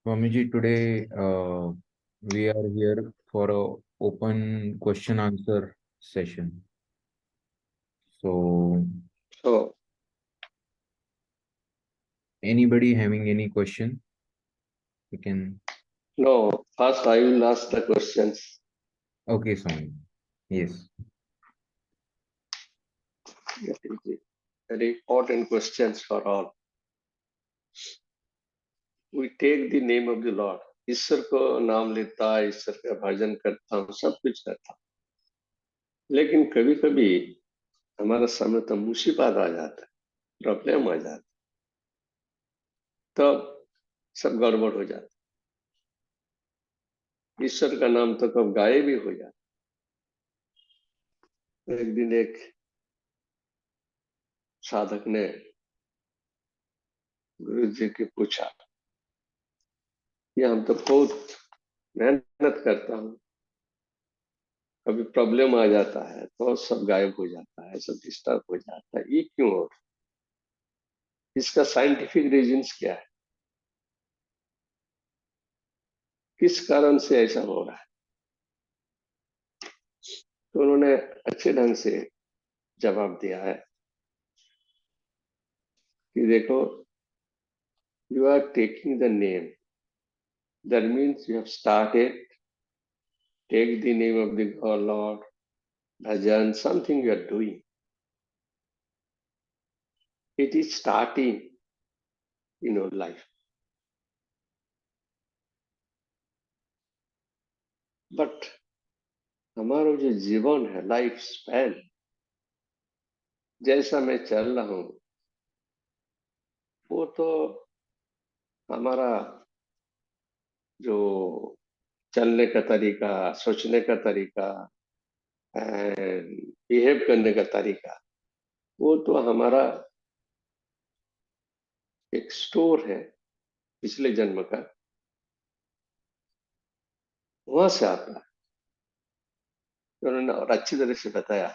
Swamiji, today we are here for a open question answer session. So, So, anybody having any question, we can. no, first I will ask the questions. Okay, Swami. Yes. That is the very important questions for all. We take the name of the Lord. ईश्वर को नाम लेता, ईश्वर का भजन करता हूँ, सब कुछ करता हूँ, लेकिन कभी कभी हमारा सामने तो मुसीबत आ जाता है, प्रॉब्लम आ जाता है, तब सब गड़बड़ हो जाता है। ईश्वर का नाम तो कब गायब भी हो जाता है। एक दिन एक साधक ने गुरु जी की पूछा कि हम तो बहुत मेहनत करता हूँ, कभी प्रॉब्लम आ जाता है तो सब गायब हो जाता है, सब डिस्टर्ब हो जाता है, ये क्यों हो रहा है? इसका साइंटिफिक रीजंस क्या है, किस कारण से ऐसा हो रहा है? तो उन्होंने अच्छे ढंग से जवाब दिया है कि देखो, you are taking the name, that means you have started, take the name of the god lord, bhajan, something you are doing. It is starting in your life. But हमारा जो जीवन है, लाइफ स्पैन, जैसा मैं चल रहा हूँ, वो तो हमारा जो चलने का तरीका, सोचने का तरीका, बिहेव करने का तरीका, वो तो हमारा एक स्टोर है पिछले जन्म का, वहां से आता है। तो उन्होंने और अच्छी तरह से बताया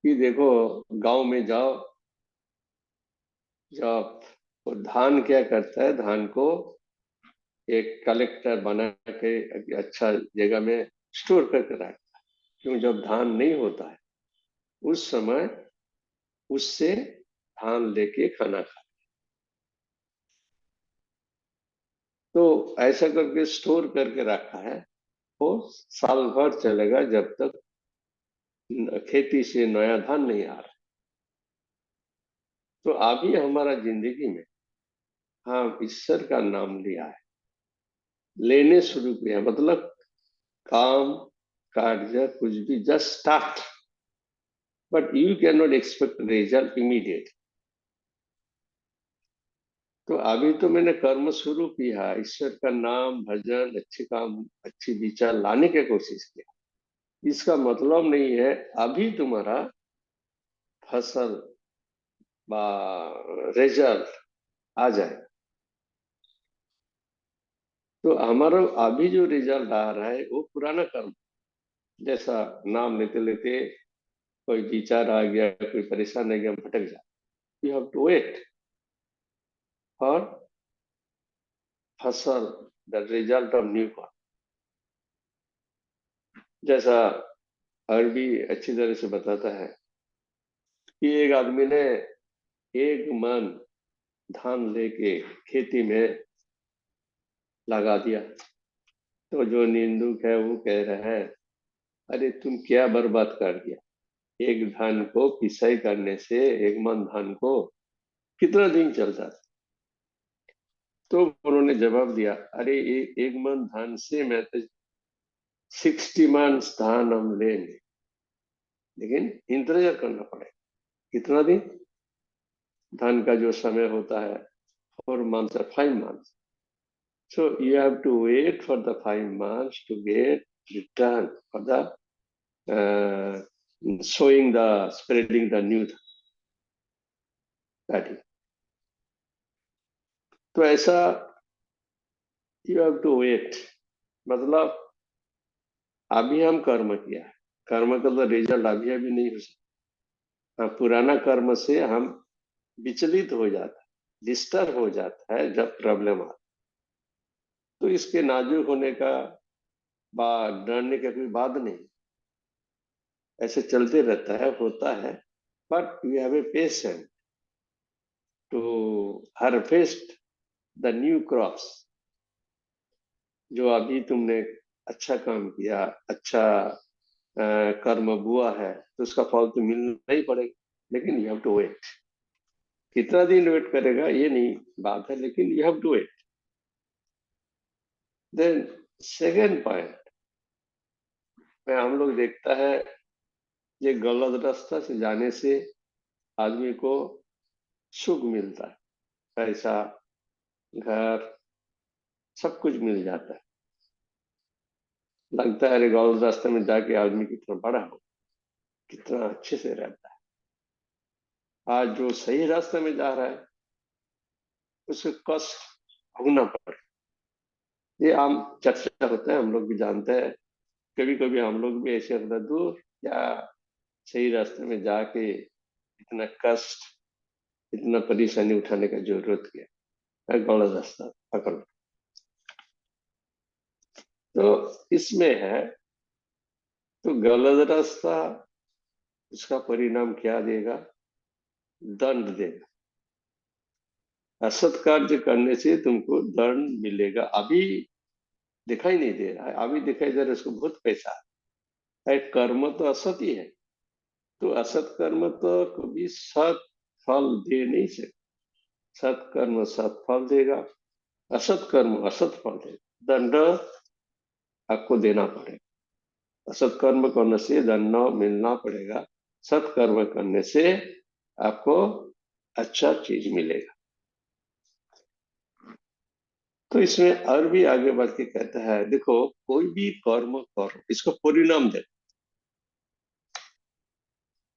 कि देखो, गांव में जाओ, जब वो धान क्या करता है, धान को एक कलेक्टर बना के अच्छा जगह में स्टोर करके रखता है, क्यों? जब धान नहीं होता है उस समय उससे धान लेके खाना खा। तो ऐसा करके स्टोर करके रखा है, वो साल भर चलेगा जब तक खेती से नया धान नहीं आ रहा। तो अभी हमारा जिंदगी में हाँ ईश्वर का नाम लिया है, लेने शुरू किया, मतलब काम कार्य कुछ भी, just start, but you can not expect result immediate. तो अभी तो मैंने कर्म शुरू किया, ईश्वर का नाम, भजन, अच्छे काम, अच्छी विचार लाने की कोशिश किया। इसका मतलब नहीं है अभी तुम्हारा फसल रिजल्ट आ जाए। तो हमारा अभी जो रिजल्ट आ रहा है वो पुराना कर्म, जैसा नाम लेते लेते कोई विचार आ गया, कोई परेशान आ गया, हम भटक जाए। You have to wait for fasal, the result of new karma. जैसा अरबी अच्छी तरह से बताता है कि एक आदमी ने एक मन धान लेके खेती में लगा दिया, तो जो निंदुक है वो कह रहा है, अरे तुम क्या बर्बाद कर दिया, एक धान को पिसाई करने से एक मन धान को कितना दिन चलता था? तो उन्होंने जवाब दिया, अरे एक मन धान से मैं तो 60 months धान हम लेंगे, लेकिन इंतजार करना पड़ेगा। कितना दिन? धान का जो समय होता है 4 months or 5 months. So you have to wait for the 5 months to get return for the sowing, the spreading the new that. तो ऐसा यू हैव टू वेट, मतलब अभी हम कर्म किया है, कर्म का तो रिजल्ट अभी अभी नहीं हो सकता। पुराना कर्म से हम विचलित हो जाता है, डिस्टर्ब हो जाता है जब प्रॉब्लम आता है। तो इसके नाजुक होने का डरने का कोई बात नहीं, ऐसे चलते रहता है, होता है। But we have a patient to harvest the new crops. जो अभी तुमने अच्छा काम किया, अच्छा कर्म बुआ है, तो उसका फल तो मिलना ही पड़ेगा, लेकिन यू हैव टू वेट। कितना दिन वेट करेगा ये नहीं बात है, लेकिन you have to wait. Then second point में हम लोग देखता है, ये गलत रास्ता से जाने से आदमी को सुख मिलता है, पैसा, घर, सब कुछ मिल जाता है। लगता है अरे गलत रास्ते में जाके आदमी कितना बड़ा हो, कितना अच्छे से रहता है। आज जो सही रास्ते में जा रहा है उसको कष्ट भोगना पड़े, ये आम चर्चा होता है, हम लोग भी जानते हैं। कभी कभी हम लोग भी ऐसे होता है, दूर या सही रास्ते में जाके इतना कष्ट, इतना परेशानी उठाने का जरूरत क्या है, गलत रास्ता पकड़। तो इसमें है, तो गलत रास्ता इसका परिणाम क्या देगा? दंड देगा। असत कार्य करने से तुमको दंड मिलेगा। अभी दिखाई नहीं दे रहा है, अभी दिखाई दे रहा है उसको बहुत पैसा है, कर्म तो असत ही है। तो असत कर्म तो कभी सत फल दे नहीं सकते। सत कर्म सत फल देगा, असत कर्म असत फल देगा। दंड आपको देना पड़ेगा। असत कर्म करने से दंड मिलना पड़ेगा, सत्कर्म करने से आपको अच्छा चीज मिलेगा। तो इसमें और भी आगे बढ़ के कहता है, देखो कोई भी कर्म करो, इसको परिणाम दे।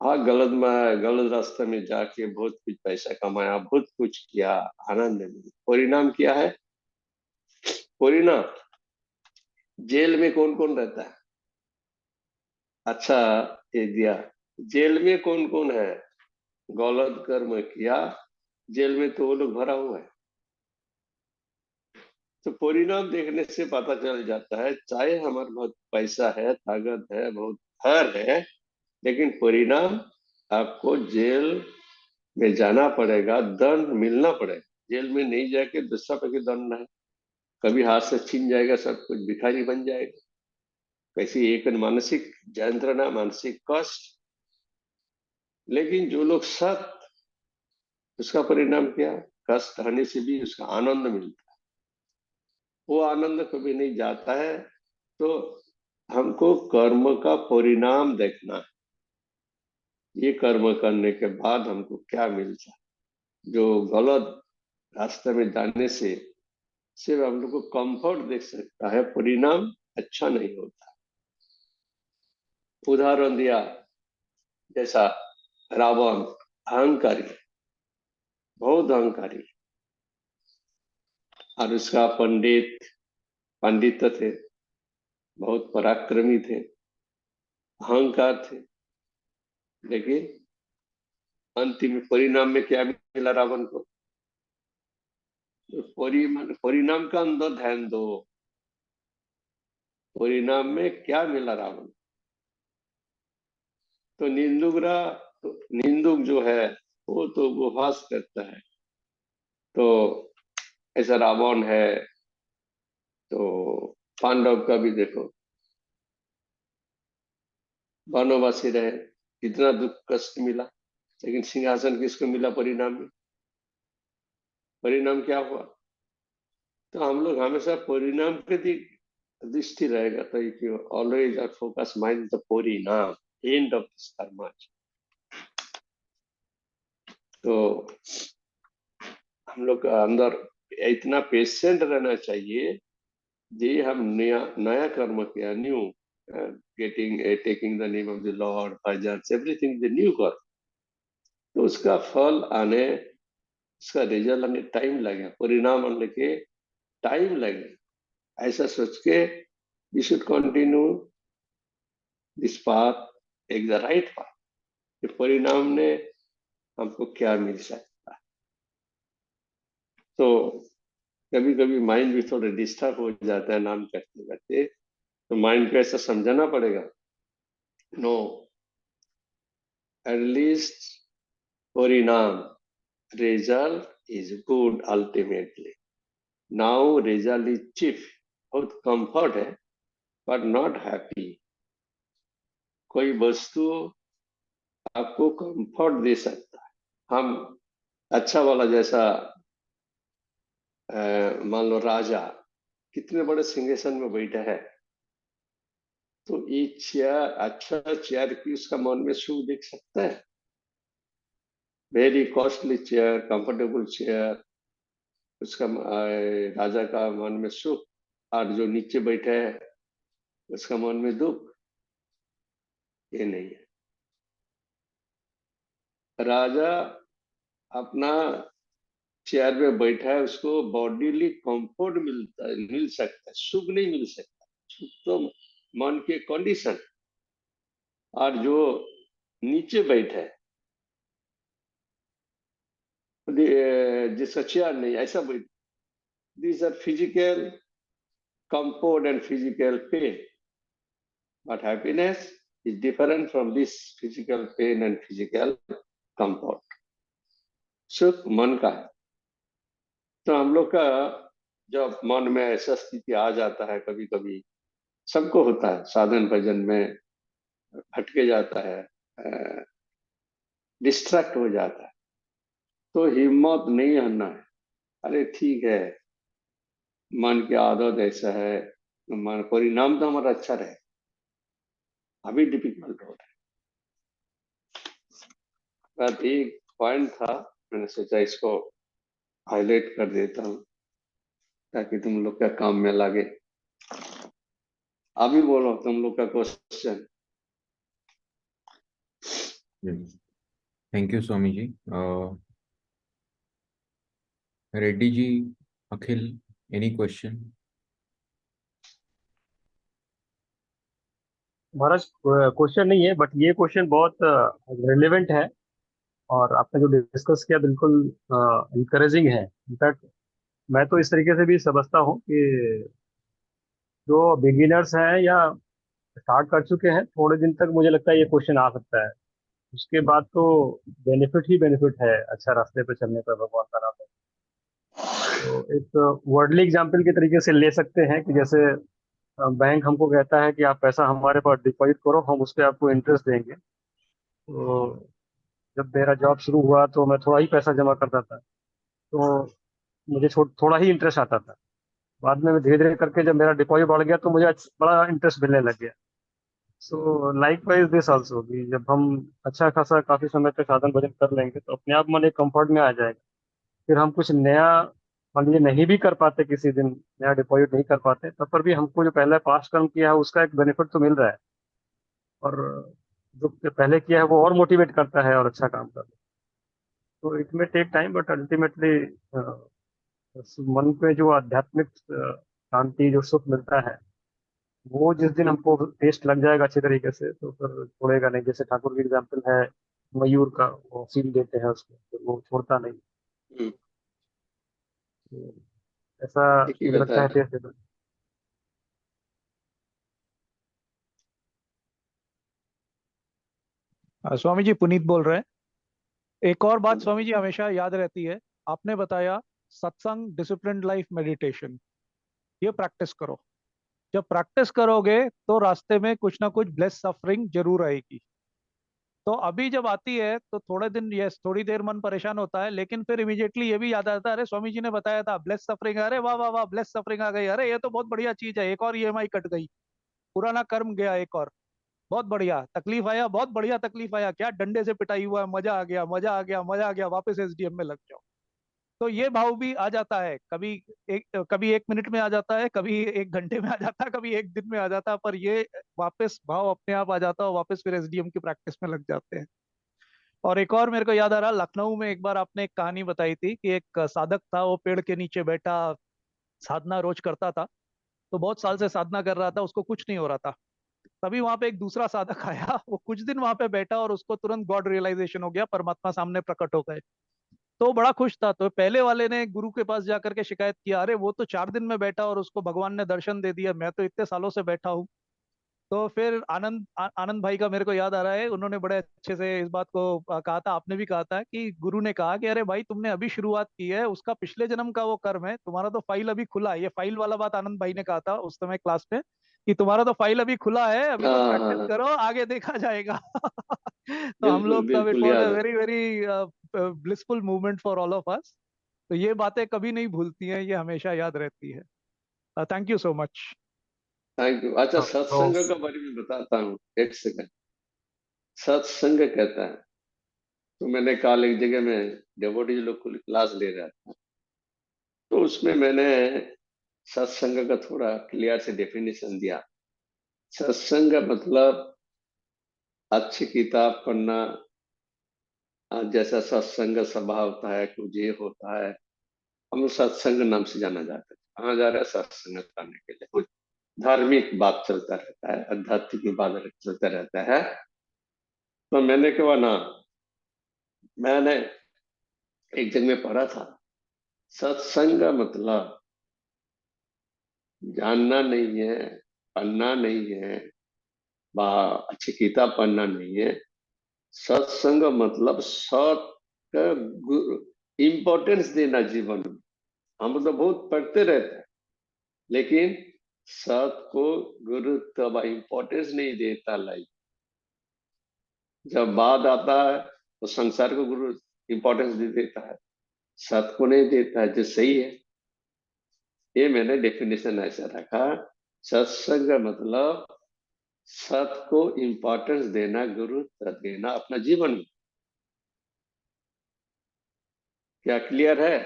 हाँ, गलत रास्ते में जाके बहुत कुछ पैसा कमाया, बहुत कुछ किया, आनंद मिला, परिणाम क्या है? परिणाम, जेल में कौन कौन रहता है? अच्छा, ये दिया, जेल में कौन कौन है? गलत कर्म किया, जेल में तो वो लोग भरा हुआ है। तो परिणाम देखने से पता चल जाता है, चाहे हमारे बहुत पैसा है, ताकत है, बहुत घर है, लेकिन परिणाम आपको जेल में जाना पड़ेगा, दंड मिलना पड़ेगा। जेल में नहीं जाके दूसरा पे दंड है, कभी हाथ से छीन जाएगा, सब कुछ भिखारी बन जाएगा, कैसी एक मानसिक यंत्रणा, मानसिक कष्ट। लेकिन जो लोग सत, उसका परिणाम क्या? कष्ट होने से भी उसका आनंद मिलता है, वो आनंद कभी नहीं जाता है। तो हमको कर्म का परिणाम देखना है, ये कर्म करने के बाद हमको क्या मिलता है। जो गलत रास्ते में जाने से सिर्फ हम लोग को कंफर्ट देख सकता है, परिणाम अच्छा नहीं होता। उदाहरण दिया, जैसा रावण, अहंकारी, बहुत अहंकारी, और उसका पंडित थे, बहुत पराक्रमी थे, अहंकार थे, लेकिन अंतिम परिणाम में क्या मिला रावण को? तो परिणाम का अंदर ध्यान दो, परिणाम में क्या मिला रावण? तो निंदुक जो है, वो तो उपहास करता है। तो ऐसा रावण है, तो पांडव का भी देखो, वनवासी रहे, कितना दुख कष्ट मिला, लेकिन सिंहासन किसको मिला परिणाम में? परिणाम क्या हुआ? तो हम लोग हमेशा परिणाम के दृष्टि रहेगा, तो if you always are focus mind the parinam, end of this karma. तो हम लोग का अंदर इतना पेशेंट रहना चाहिए, जी हम नया कर्म किया, new getting taking the name of the Lord, bhajan, everything the new कर्म, तो उसका फल आने, उसका रिजल्ट आने टाइम लगेगा, परिणाम आने के टाइम लगेगा। ऐसा सोच के we should continue this path, एक द राइट पाथ। परिणाम ने हमको क्या मिल सकता है? तो कभी कभी माइंड भी थोड़ा डिस्टर्ब हो जाता है नाम करते करते, तो माइंड को ऐसा समझाना पड़ेगा, नो, एटलीस्ट परिणाम, result is good ultimately. Now result is chief, बहुत कंफर्ट है बट नॉट हैप्पी। कोई वस्तु आपको कंफर्ट दे सकता है, हम अच्छा वाला जैसा मान लो राजा कितने बड़े सिंहासन में बैठा है, तो ये चेयर, अच्छा चेयर की उसका मन में सुख देख सकता है, very costly chair, comfortable chair, उसका राजा का मन में सुख, और जो नीचे बैठे है उसका मन में दुख, ये नहीं है। राजा अपना चेयर में बैठा है, उसको बॉडीली कंफर्ट मिलता है, मिल सकता है, सुख नहीं मिल सकता, सुख तो मन के कंडीशन। और जो नीचे बैठा है, जिसका चेयर नहीं, ऐसा बैठ, these are physical comfort and physical pain, but happiness is different from this physical pain and physical comfort. सुख मन का है। तो हम लोग का जब मन में ऐसा स्थिति आ जाता है, कभी कभी सबको होता है, साधन भजन में भटके जाता है, डिस्ट्रैक्ट हो जाता है, तो हिम्मत नहीं हारना है। अरे ठीक है, मन की आदत ऐसा है, मन परिणाम तो हमारा अच्छा रहे, अभी डिफिकल्ट हो रहा है। बस एक पॉइंट था, मैंने सोचा इसको हाईलाइट कर देता हूँ ताकि तुम लोग का काम में लगे। अभी बोलो तुम लोग का question. Thank you Swami ji. Reddy ji, Akhil, any question? Maharaj question नहीं है, बट ये क्वेश्चन बहुत रिलेवेंट है, और आपने जो डिस्कस किया बिल्कुल इंकरेजिंग है। इनफैक्ट मैं तो इस तरीके से भी समझता हूँ कि जो बिगिनर्स हैं या स्टार्ट कर चुके हैं, थोड़े दिन तक मुझे लगता है ये क्वेश्चन आ सकता है। उसके बाद तो बेनिफिट ही बेनिफिट है अच्छा रास्ते पे चलने पर भगवान का नाम है। तो एक वर्डली एग्जाम्पल के तरीके से ले सकते हैं कि जैसे बैंक हमको कहता है कि आप पैसा हमारे पास डिपॉजिट करो, हम उस पर आपको इंटरेस्ट देंगे। तो जब मेरा जॉब शुरू हुआ तो मैं थोड़ा ही पैसा जमा करता था, तो मुझे थोड़ा ही इंटरेस्ट आता था। बाद में धीरे धीरे करके जब मेरा डिपॉजिट बढ़ गया तो मुझे बड़ा इंटरेस्ट मिलने लग गया। So like wise this also, कि जब हम अच्छा खासा काफी समय तक साधन भजन कर लेंगे तो अपने आप मन एक कंफर्ट में आ जाएगा। फिर हम कुछ नया मान लीजिए नहीं भी कर पाते, किसी दिन नया डिपॉजिट नहीं कर पाते, तब पर भी हमको जो पहले पास्ट कर्म किया है उसका एक बेनिफिट तो मिल रहा है, और जो पहले किया है वो और मोटिवेट करता है और अच्छा काम करता है। तो इट में टेक टाइम, बट अल्टीमेटली मन पे जो आध्यात्मिक शांति, जो सुख मिलता है, वो जिस दिन हमको टेस्ट लग जाएगा अच्छे तरीके से, तो फिर छोड़ेगा नहीं। जैसे ठाकुर की एग्जाम्पल है मयूर का, वो सील देते हैं उसको, तो वो छोड़ता नहीं। तो ऐसा ठीक ही मुझे लगता है बताया। टेस्ट देता है। स्वामी जी, पुनीत बोल रहे हैं। एक और बात स्वामी जी हमेशा याद रहती है, आपने बताया सत्संग, डिसिप्लिन लाइफ, मेडिटेशन, ये प्रैक्टिस करो। जब प्रैक्टिस करोगे तो रास्ते में कुछ ना कुछ ब्लेस सफरिंग जरूर आएगी। तो अभी जब आती है तो थोड़े दिन, यस, थोड़ी देर मन परेशान होता है, लेकिन फिर इमीडिएटली ये भी याद आता है, अरे स्वामी जी ने बताया था ब्लेस सफरिंग, अरे वाह वाह वाह, ब्लेस सफरिंग आ गई, अरे ये तो बहुत बढ़िया चीज है, एक और ईएमआई कट गई, पुराना कर्म गया एक और, बहुत बढ़िया। तकलीफ आया, बहुत बढ़िया तकलीफ आया, क्या डंडे से पिटाई हुआ है, मजा आ गया, मजा आ गया, मजा आ गया, वापस एसडीएम में लग जाओ। तो ये भाव भी आ जाता है, कभी एक मिनट में आ जाता है, कभी एक घंटे में आ जाता है, कभी एक दिन में आ जाता है, पर ये वापस भाव अपने आप आ जाता है, और वापस फिर एसडीएम की प्रैक्टिस में लग जाते हैं। और एक और मेरे को याद आ रहा, लखनऊ में एक बार आपने एक कहानी बताई थी कि एक साधक था, वो पेड़ के नीचे बैठा साधना रोज करता था। तो बहुत साल से साधना कर रहा था, उसको कुछ नहीं हो रहा था। तभी वहां पे एक दूसरा साधक आया, वो कुछ दिन वहां पे बैठा और उसको तुरंत गॉड रियलाइजेशन हो गया, परमात्मा सामने प्रकट हो गए। तो वो बड़ा खुश था। तो पहले वाले ने गुरु के पास जाकर के शिकायत किया, अरे वो तो 4 दिन में बैठा और उसको भगवान ने दर्शन दे दिया, मैं तो इतने सालों से बैठा हूँ। तो फिर आनंद भाई का मेरे को याद आ रहा है, उन्होंने बड़े अच्छे से इस बात को कहा था, आपने भी कहा था कि गुरु ने कहा कि अरे भाई तुमने अभी शुरुआत की है, उसका पिछले जन्म का वो कर्म है, तुम्हारा तो फाइल अभी खुला है। ये फाइल वाला बात आनंद भाई ने कहा था उस समय क्लास में, कि तुम्हारा तो फाइल अभी खुला है, अभी तो हाँ हाँ प्रैक्टिस हाँ, करो, आगे देखा जाएगा। तो हम बिल्कुल लोग तब, इट बिल्कुल वाज अ याद है। Very very blissful moment for all of us. तो ये बातें कभी नहीं भूलती हैं, ये हमेशा याद रहती है। Thank you so much. Thank you. अच्छा, तो सत्संग का बारे में बताता हूँ, एक सेकंड। सत्संग कहता है, तो मैंने कल एक जगह में डिवोटीज लोग को क्लास ले रहा था, तो उसमें मैंने सत्संग का थोड़ा क्लियर से डेफिनेशन दिया। सत्संग का मतलब अच्छी किताब पढ़ना, जैसा सत्संग सभा होता है, कुछ ये होता है, हम लोग सत्संग नाम से जाना जाता है। कहाँ जा रहा है? सत्संग करने के लिए। कुछ धार्मिक बात चलता रहता है, आध्यात्मिक बात चलता रहता है। तो मैंने कहा ना, मैंने एक जगह में पढ़ा था, सत्संग का मतलब जानना नहीं है, पढ़ना नहीं है, बा अच्छी किताब पढ़ना नहीं है। सत्संग का मतलब सत का इम्पोर्टेंस देना जीवन में। हम तो बहुत पढ़ते रहते हैं, लेकिन सत को गुरुत्व इम्पोर्टेंस नहीं देता लाइफ। जब बाद आता है तो संसार को गुरु इम्पोर्टेंस दे देता है, सत को नहीं देता है, जो सही है। ये मैंने डेफिनेशन ऐसा रखा, सत्संग का मतलब सत को इम्पोर्टेंस देना, गुरुत्व देना अपना जीवन में। क्या क्लियर है?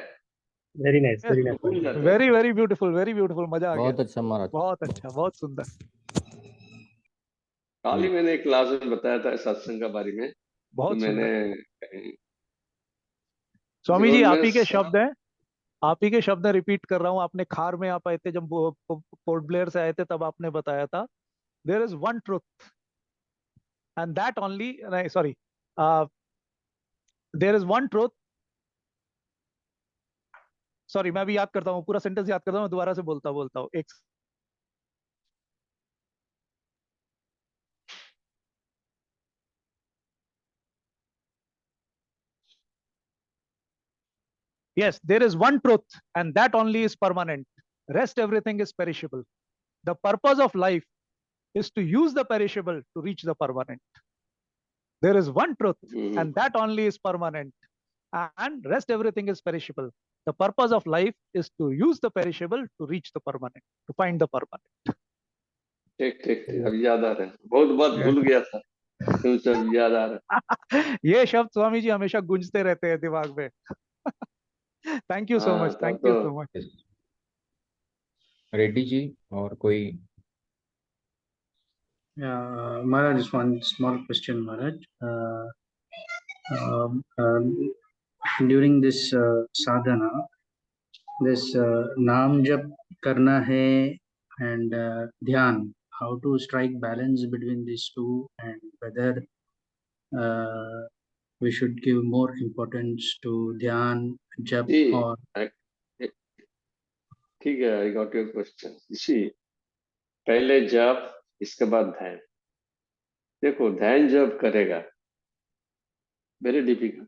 वेरी नाइस, वेरी तो भूल नाइस। जाते हैं। Very very beautiful, very beautiful, मजा आ गया। बहुत अच्छा महाराज बहुत अच्छा, बहुत सुंदर। कल ही जी। मैंने एक क्लास में बताया था सत्संग के बारे में। तो बहुत मैंने सुंदर। स्वामी जी जीवन आप में ही के शब्द हैं, आप ही के शब्द रिपीट कर रहा हूँ। आपने खार में आप आए थे, जब पोर्ट ब्लेयर से आए थे, तब आपने बताया था, there is one truth and that only, नहीं sorry, there is one truth. Sorry, मैं भी याद करता हूँ, पूरा सेंटेंस याद करता हूँ, मैं दोबारा से बोलता हूँ एक। Yes, there is one truth, and that only is permanent. Rest everything is perishable. The purpose of life is to use the perishable to reach the permanent. There is one truth, and that only is permanent. And rest everything is perishable. The purpose of life is to use the perishable to reach the permanent, to find the permanent. ठीक ठीक ठीक, अब याद आ रहा है। बहुत बात भूल गया था, क्यों सब याद आ रहा ये शब्द स्वामी जी हमेशा गूंजते रहते हैं दिमाग में। थैंक यू है। सो हाँ, मच, तब थैंक यू तो सो मच। रेड्डी जी और कोई? Maharaj, just one small question, Maharaj. Um, um, During this sadhana, this naam jap karna hai and dhyan, how to strike balance between these two, and whether uh, we should give more importance to dhyan, jap, ji, or ठीक है, I got your question. इसी पहले जप, इसके बाद ध्यान। देखो, ध्यान जब करेगा, वेरी डिफिकल्ट।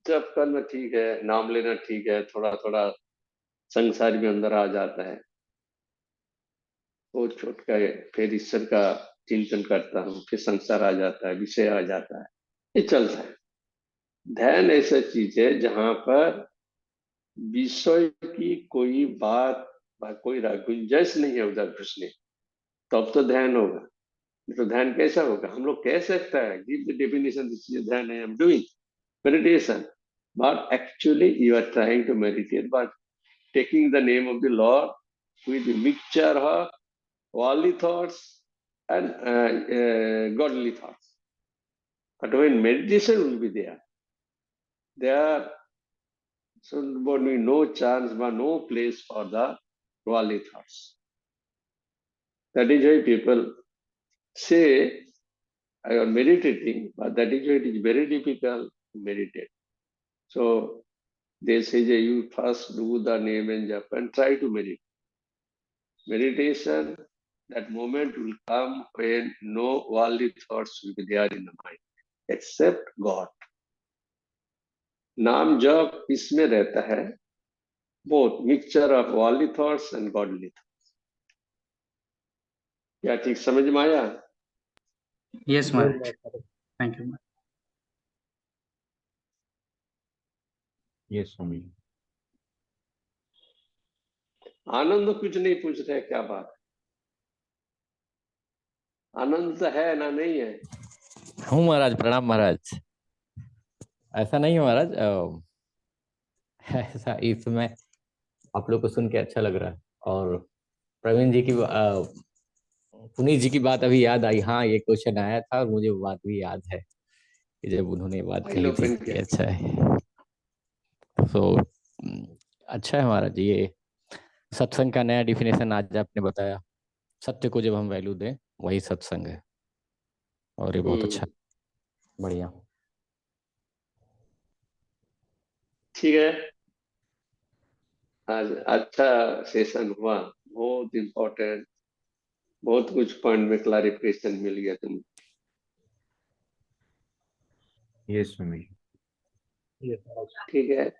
जप करना ठीक है, नाम लेना ठीक है, थोड़ा थोड़ा संसार में अंदर आ जाता है, वो छोट का फिर ईश्वर का चिंतन करता हूँ, फिर संसार आ जाता है, विषय आ जाता है, ये चलता है। ध्यान ऐसा चीज है जहां पर विषय की कोई बात, कोई गुंजाइश नहीं है उधर घुसने, तब तो ध्यान होगा। तो ध्यान कैसा होगा? हम लोग कह सकता है, give the definition, this is dhyan, I am doing meditation, but actually you are trying to meditate, but taking the name of the Lord with the mixture of worldly thoughts and godly thoughts. But when meditation will be there should be no chance but no place for the worldly thoughts. That is why people say, I am meditating, but that is why it is very difficult to meditate. So they say that you first do the name and jap and try to meditate. Meditation, that moment will come when no worldly thoughts will be there in the mind, except God. नाम जप इसमें रहता है, both mixture of worldly thoughts and godly thoughts. क्या ठीक समझ में आया? Yes, Maharaj. Thank you. Yes, Swami. आनंद कुछ नहीं पूछ रहे, क्या बात? आनंद तो है ना, नहीं है? हूँ महाराज, प्रणाम महाराज। ऐसा नहीं है महाराज, ऐसा इस समय आप लोग को सुन के अच्छा लग रहा है। और प्रवीण जी की पुनीत जी की बात अभी याद आई। हाँ, ये क्वेश्चन आया था और मुझे वो बात भी याद है कि जब उन्होंने बात कही थी कि अच्छा है। तो अच्छा है महाराज, ये सत्संग का नया डिफिनेशन आज आपने बताया। सत्य को जब हम वैल्यू दें वही सत्संग है, और ये बहुत अच्छा, बढ़िया। ठीक है, आज अच्छा सेशन हुआ, बहुत इम्पोर्टेंट, बहुत कुछ पॉइंट में क्लैरिफिकेशन मिल गया तुम। Yes, Swami. Yes, Maharaj. ठीक है।